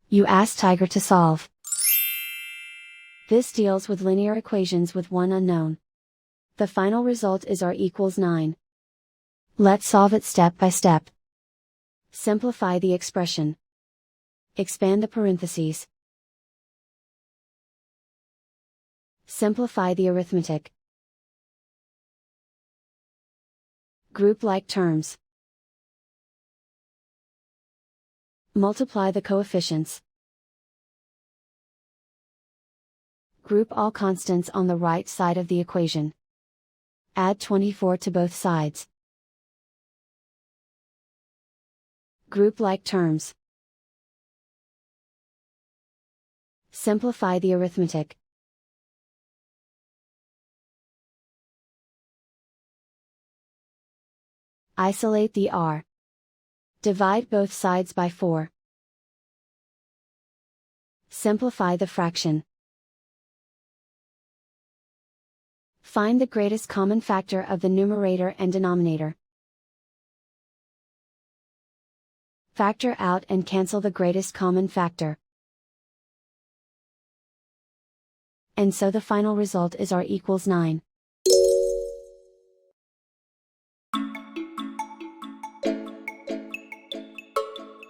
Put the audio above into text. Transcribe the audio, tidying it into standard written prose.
You ask Tiger to solve. This deals with linear equations with one unknown. The final result is r equals 9. Let's solve it step by step. Simplify the expression. Expand the parentheses. Simplify the arithmetic. Group like terms. Multiply the coefficients. Group all constants on the right side of the equation. Add 24 to both sides. Group like terms. Simplify the arithmetic. Isolate the r. Divide both sides by 4. Simplify the fraction. Find the greatest common factor of the numerator and denominator. Factor out and cancel the greatest common factor. And so the final result is r equals 9.